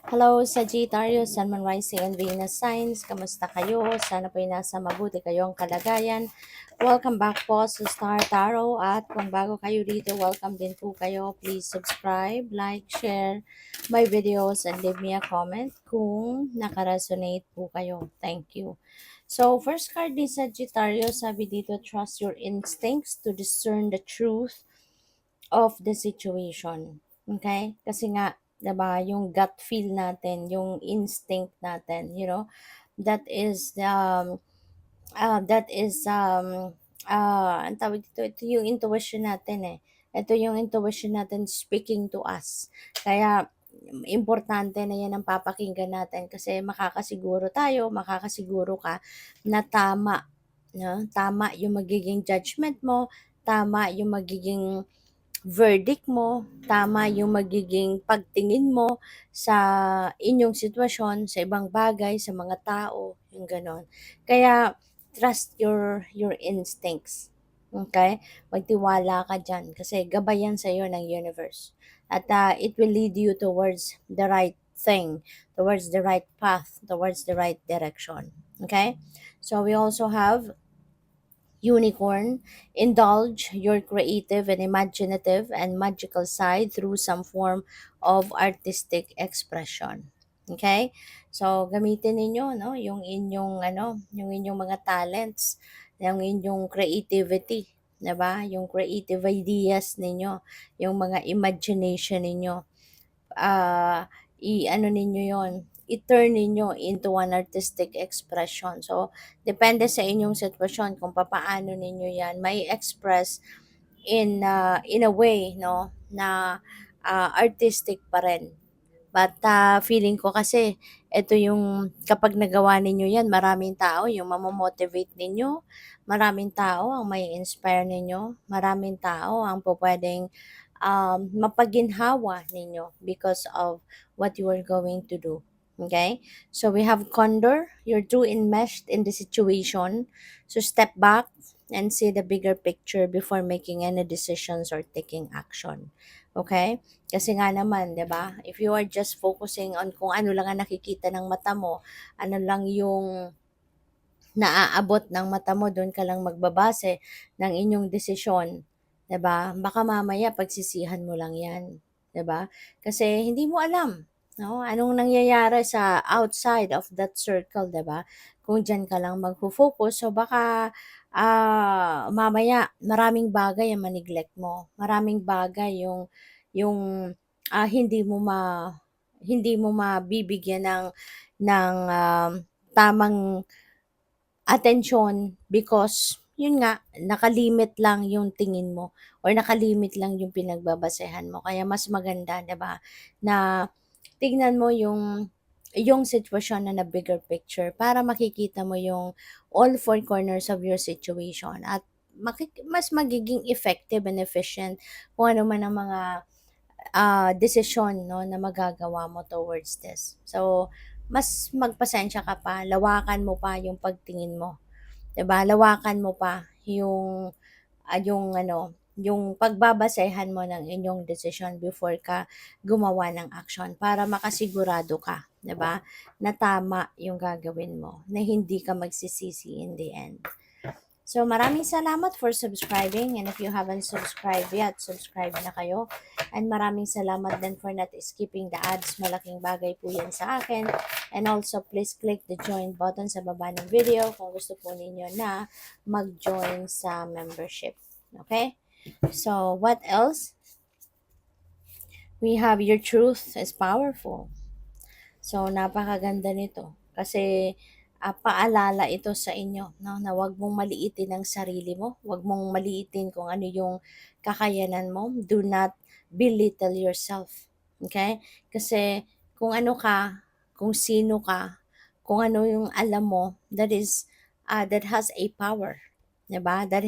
Hello, Sagittarius, Sun, Moon, Rising, and Venus signs. Kamusta kayo? Sana po'y nasa mabuti kayong kalagayan. Welcome back po sa Star Tarot. At kung bago kayo dito, welcome din po kayo. Please subscribe, like, share my videos, and leave me a comment kung nakaresonate po kayo. Thank you. So, first card ni Sagittarius, sabi dito, trust your instincts to discern the truth of the situation. Okay? Kasi nga, 'di ba, yung gut feel natin, yung instinct natin, that is ang tawag dito, ito yung intuition natin eh. Ito yung intuition natin speaking to us. Kaya importante na yan ang papakinggan natin kasi makakasiguro ka na tama, no? Tama yung magiging judgment mo, tama yung magiging verdict mo, tama yung magiging pagtingin mo sa inyong sitwasyon, sa ibang bagay, sa mga tao, yung ganon. Kaya, trust your instincts. Okay? Magtiwala ka dyan kasi gabayan sa iyo ng universe. At it will lead you towards the right thing, towards the right path, towards the right direction. Okay? So we also have Unicorn, indulge your creative and imaginative and magical side through some form of artistic expression. Okay? So gamitin ninyo no yung inyong mga talents, yung inyong creativity, 'di ba? Yung creative ideas ninyo, yung mga imagination ninyo, i-ano ninyo yon, i-turn ninyo into an artistic expression. So, depende sa inyong sitwasyon kung papaano ninyo yan may express in a way, no, na artistic pa rin. But feeling ko kasi ito yung kapag nagawa ninyo yan, maraming tao yung mamomotivate ninyo, maraming tao ang may inspire ninyo, maraming tao ang pwedeng mapaginhawa ninyo because of what you are going to do. Okay? So we have Condor. You're too enmeshed in the situation. So step back and see the bigger picture before making any decisions or taking action. Okay? Kasi nga naman, 'di ba? If you are just focusing on kung ano lang ang nakikita ng mata mo, ano lang yung naaabot ng mata mo, doon ka lang magbabase ng inyong desisyon, 'di ba? Baka mamaya pagsisihan mo lang 'yan, 'di ba? Kasi hindi mo alam, no? Anong nangyayari sa outside of that circle, 'di ba? Kung diyan ka lang magfo-focus, so baka mamaya maraming bagay ang ma-neglect mo. Maraming bagay yung hindi mo mabibigyan ng tamang atensyon because yun nga, nakalimit lang yung tingin mo or nakalimit lang yung pinagbabasehan mo. Kaya mas maganda, 'di ba, na tignan mo yung sitwasyon na bigger picture para makikita mo yung all four corners of your situation at mas magiging effective and efficient kung ano man ang mga desisyon no na magagawa mo towards this. So, mas magpasensya ka pa, lawakan mo pa yung pagtingin mo. 'Di ba? Lawakan mo pa yung pagbabasehan mo ng inyong desisyon before ka gumawa ng action para makasigurado ka, 'di ba? Na tama yung gagawin mo, na hindi ka magsisisi in the end. So, maraming salamat for subscribing and if you haven't subscribed yet, subscribe na kayo. And maraming salamat din for not skipping the ads. Malaking bagay po yan sa akin. And also, please click the join button sa baba ng video kung gusto po ninyo na mag-join sa membership. Okay? So, what else? We have your truth is powerful. So, napakaganda nito. Kasi, paalala ito sa inyo, no? Na huwag mong maliitin ang sarili mo. Huwag mong maliitin kung ano yung kakayanan mo. Do not belittle yourself. Okay? Kasi, kung ano ka, kung sino ka, kung ano yung alam mo, that has a power. Diba? That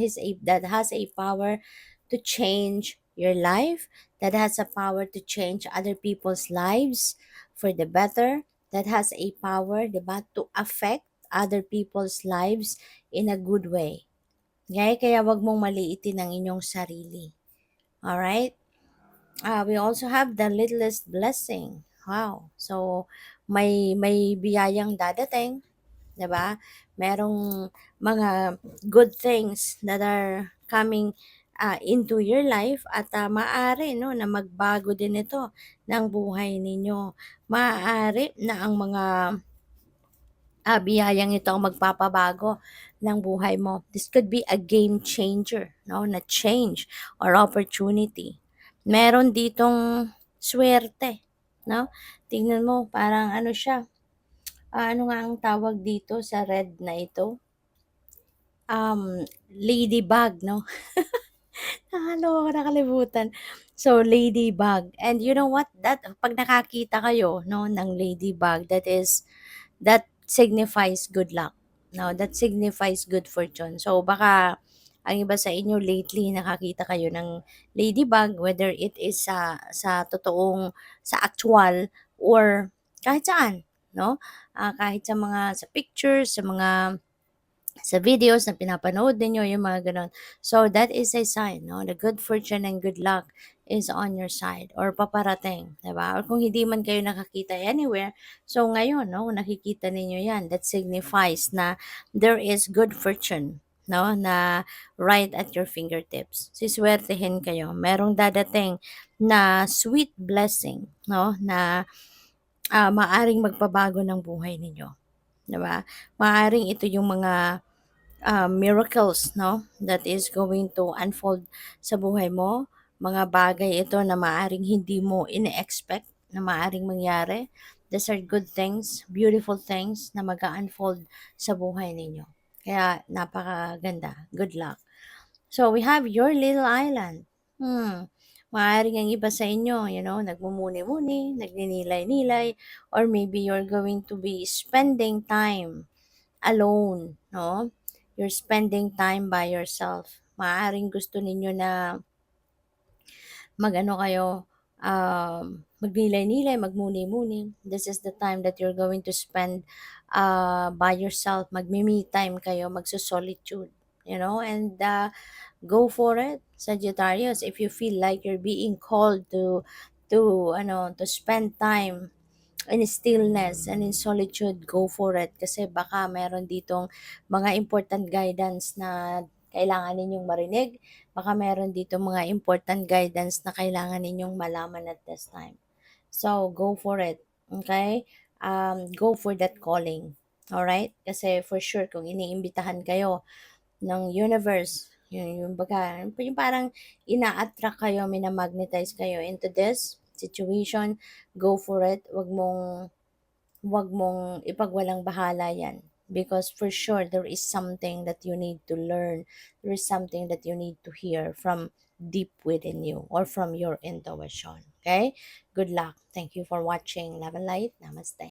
has a power to change your life. That has a power to change other people's lives for the better. That has a power, diba, to affect other people's lives in a good way. Okay? Kaya wag mong maliitin ang inyong sarili. Alright? We also have the littlest blessing. Wow! So, may biyayang dadating, 'di ba? Merong mga good things that are coming into your life at maaari 'no na magbago din ito ng buhay ninyo. Maaari na ang mga biyayang ito ang magpapabago ng buhay mo. This could be a game changer, no? Na change or opportunity. Meron ditong swerte, no? Tingnan mo, parang ano siya, ano nga ang tawag dito sa red na ito? Ladybug, no? Nakaloka, nakalimutan. So, ladybug. And you know what? That, pag nakakita kayo, no, ng ladybug, that signifies good luck. No, that signifies good fortune. So baka ang iba sa inyo lately nakakita kayo ng ladybug, whether it is sa totoong sa actual or kahit saan, no? Kahit sa pictures, sa videos na pinapanood ninyo, yung mga ganon. So, that is a sign, no? The good fortune and good luck is on your side or paparating, diba? Or kung hindi man kayo nakakita anywhere, so ngayon, no, nakikita ninyo yan. That signifies na there is good fortune, no, na right at your fingertips. Siswertehin kayo. Merong dadating na sweet blessing, no, na maaring magpabago ng buhay ninyo. Diba? Maaring ito yung mga miracles, no, that is going to unfold sa buhay mo. Mga bagay ito na maaring hindi mo ine-expect na maaring mangyari. These are good things, beautiful things na mag-unfold sa buhay ninyo. Kaya napakaganda. Good luck. So we have your little island. Maaring ang iba sa inyo, nagmumuni-muni, nagninilay-nilay, or maybe you're going to be spending time alone, no? You're spending time by yourself. Maaaring gusto ninyo na mag-ano kayo, magnilay-nilay, magmuni-muni. This is the time that you're going to spend by yourself. Magme-me time kayo, magso-solitude, and go for it, Sagittarius. If you feel like you're being called to spend time in stillness and in solitude, go for it. Kasi baka meron ditong mga important guidance na kailangan ninyong marinig. Baka meron ditong mga important guidance na kailangan ninyong malaman at this time. So, go for it. Okay? Go for that calling. Alright? Kasi for sure, kung iniimbitahan kayo ng universe, yung parang ina-attract kayo, minamagnetize kayo into this situation, go for it. Wag mong ipagwalang bahala yan. Because for sure, there is something that you need to learn. There is something that you need to hear from deep within you or from your intuition. Okay? Good luck. Thank you for watching. Love and light. Namaste.